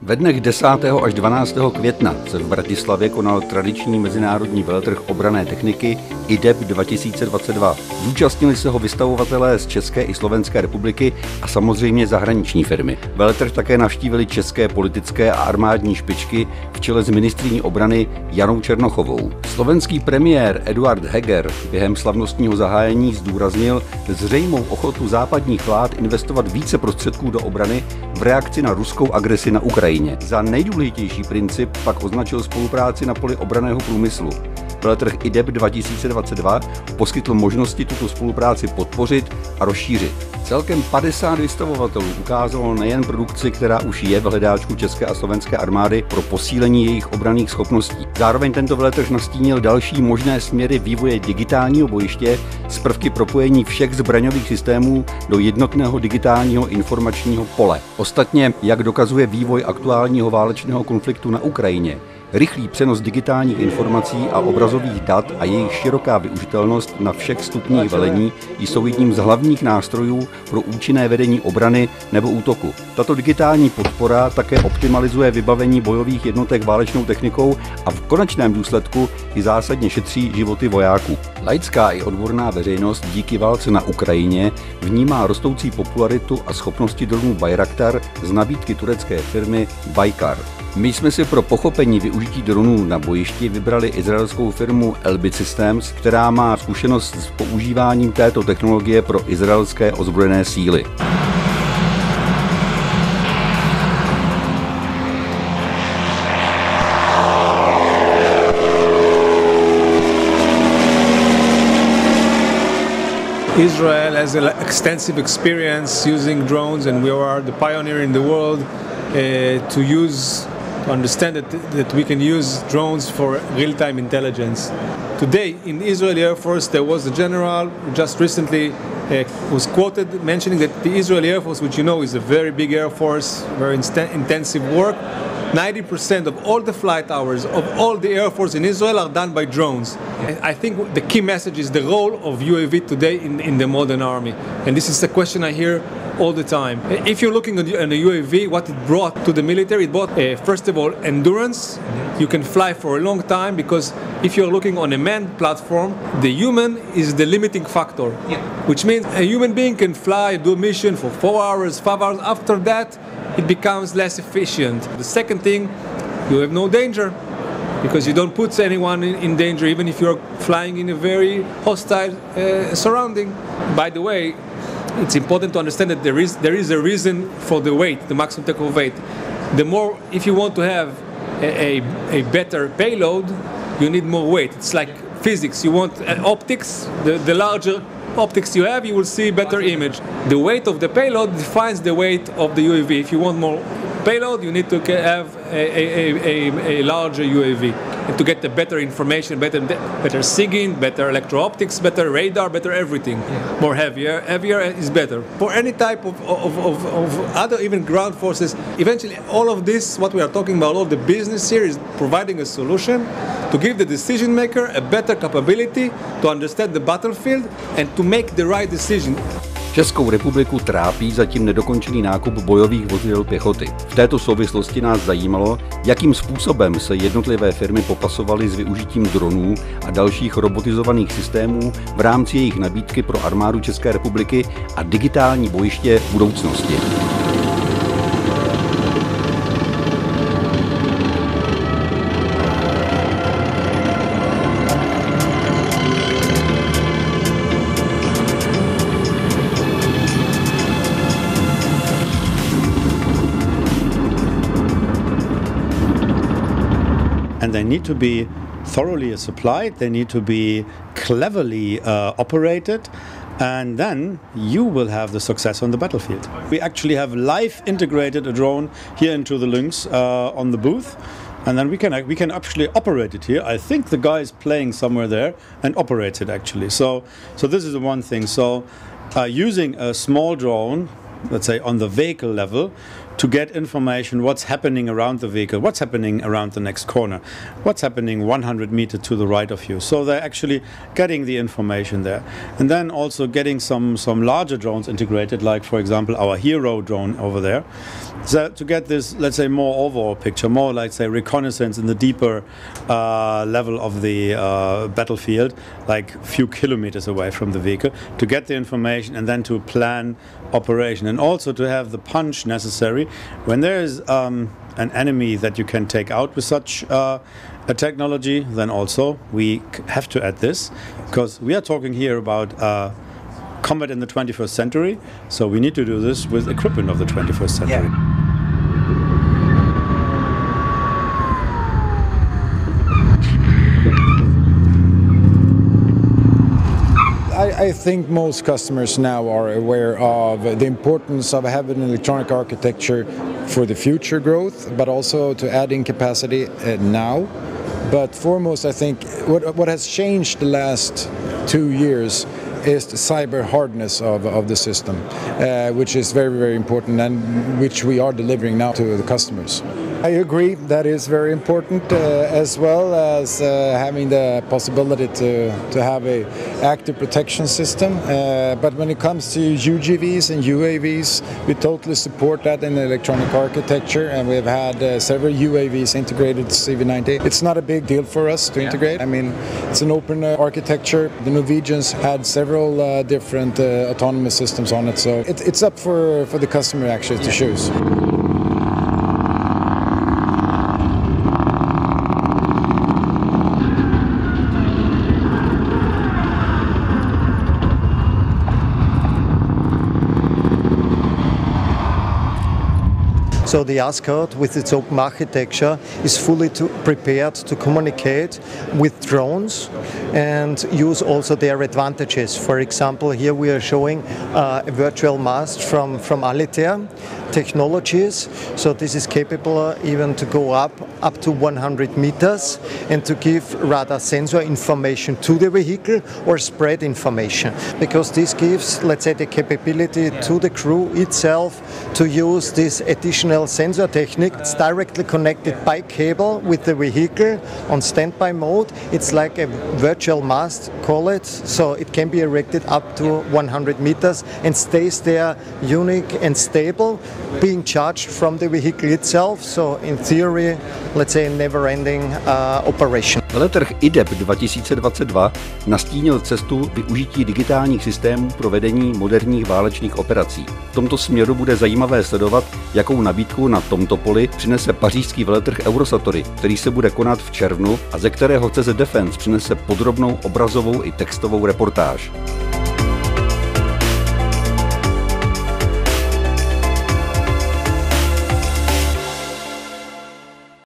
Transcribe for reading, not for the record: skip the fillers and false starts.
Ve dnech 10. až 12. května se v Bratislavě konal tradiční mezinárodní veletrh obranné techniky IDEB 2022. Zúčastnili se ho vystavovatelé z České i Slovenské republiky a samozřejmě zahraniční firmy. Veletrh také navštívili české politické a armádní špičky v čele s ministryní obrany Janou Černochovou. Slovenský premiér Eduard Heger během slavnostního zahájení zdůraznil zřejmou ochotu západních vlád investovat více prostředků do obrany v reakci na ruskou agresi na Ukrajině. Za nejdůležitější princip pak označil spolupráci na poli obranného průmyslu. Veletrh IDEB 2022 poskytl možnosti tuto spolupráci podpořit a rozšířit. Celkem 50 vystavovatelů ukázalo nejen produkci, která už je v hledáčku české a slovenské armády pro posílení jejich obranných schopností. Zároveň tento veletrh nastínil další možné směry vývoje digitálního bojiště s prvky propojení všech zbraňových systémů do jednotného digitálního informačního pole. Ostatně, jak dokazuje vývoj aktuálního válečného konfliktu na Ukrajině, rychlý přenos digitálních informací a obrazových dat a jejich široká využitelnost na všech stupních velení jsou jedním z hlavních nástrojů pro účinné vedení obrany nebo útoku. Tato digitální podpora také optimalizuje vybavení bojových jednotek válečnou technikou a v konečném důsledku i zásadně šetří životy vojáků. Laická i odborná veřejnost díky válce na Ukrajině vnímá rostoucí popularitu a schopnosti dronů Bayraktar z nabídky turecké firmy Baykar. My jsme si pro pochopení využití dronů na bojišti vybrali izraelskou firmu Elbit Systems, která má zkušenost s používáním této technologie pro izraelské ozbrojené síly. Israel has an extensive experience using drones, and we are the pioneer in the world to understand that we can use drones for real-time intelligence. Today, in the Israeli Air Force, there was a general just recently was quoted mentioning that the Israeli Air Force, which you know is a very big Air Force, very intensive work, 90% of all the flight hours of all the Air Force in Israel are done by drones. I think the key message is the role of UAV today in the modern army. And this is the question I hear all the time. If you're looking at a UAV, what it brought to the military, it brought, first of all, endurance. You can fly for a long time because if you're looking on a manned platform, the human is the limiting factor, which means a human being can fly, do a mission for 4 hours, 5 hours. After that, it becomes less efficient. The second thing, you have no danger because you don't put anyone in danger even if you're flying in a very hostile surrounding. By the way, it's important to understand that there is a reason for the weight, the maximum takeoff weight. The more, if you want to have a better payload, you need more weight. It's like physics. You want optics, the larger optics you have, you will see better image. The weight of the payload defines the weight of the UAV. If you want more payload, you need to have a larger UAV. And to get the better information, better SIGINT, better electro-optics, better radar, better everything. More heavier is better. For any type of other, even ground forces, eventually all of this, what we are talking about, all the business here is providing a solution to give the decision maker a better capability to understand the battlefield and to make the right decision. Českou republiku trápí zatím nedokončený nákup bojových vozidel pěchoty. V této souvislosti nás zajímalo, jakým způsobem se jednotlivé firmy popasovaly s využitím dronů a dalších robotizovaných systémů v rámci jejich nabídky pro armádu České republiky a digitální bojiště budoucnosti. And they need to be thoroughly supplied, they need to be cleverly operated, and then you will have the success on the battlefield. We actually have live integrated a drone here into the Lynx on the booth, and then we can actually operate it here. I think the guy is playing somewhere there and operates it actually. So this is the one thing. So using a small drone, let's say on the vehicle level, to get information what's happening around the vehicle, what's happening around the next corner, what's happening 100 meters to the right of you. So they're actually getting the information there. And then also getting some larger drones integrated, like for example our Hero drone over there. So to get this, let's say, more overall picture, more like, say, reconnaissance in the deeper level of the battlefield, like a few kilometers away from the vehicle, to get the information and then to plan operation, and also to have the punch necessary when there is an enemy that you can take out with such a technology. Then also we have to add this, because we are talking here about combat in the 21st century, so we need to do this with equipment of the 21st century. Yeah. I think most customers now are aware of the importance of having an electronic architecture for the future growth, but also to add in capacity now. But foremost, I think what has changed the last 2 years is the cyber hardness of the system, which is very, very important and which we are delivering now to the customers. I agree, that is very important, as well as having the possibility to have an active protection system. But when it comes to UGVs and UAVs, we totally support that in the electronic architecture, and we've had several UAVs integrated to CV90. It's not a big deal for us to integrate. I mean, it's an open architecture. The Norwegians had several different autonomous systems on it, so it's up for the customer actually to choose. So the ASCOT, with its open architecture, is fully prepared to communicate with drones and use also their advantages. For example, here we are showing a virtual mast from Alitair Technologies. So this is capable even to go up to 100 meters and to give radar sensor information to the vehicle or spread information, because this gives, let's say, the capability to the crew itself to use this additional sensor technique. It's directly connected by cable with the vehicle on standby mode. It's like a virtual mast, call it, so it can be erected up to 100 meters and stays there unique and stable, being charged from the vehicle itself. So in theory, let's say, a never-ending operation. Veletrh IDEB 2022 nastínil cestu využití digitálních systémů pro vedení moderních válečných operací. V tomto směru bude zajímavé sledovat, jakou nabídku na tomto poli přinese pařížský veletrh Eurosatory, který se bude konat v červnu a ze kterého CZ Defense přinese podrobnou obrazovou i textovou reportáž.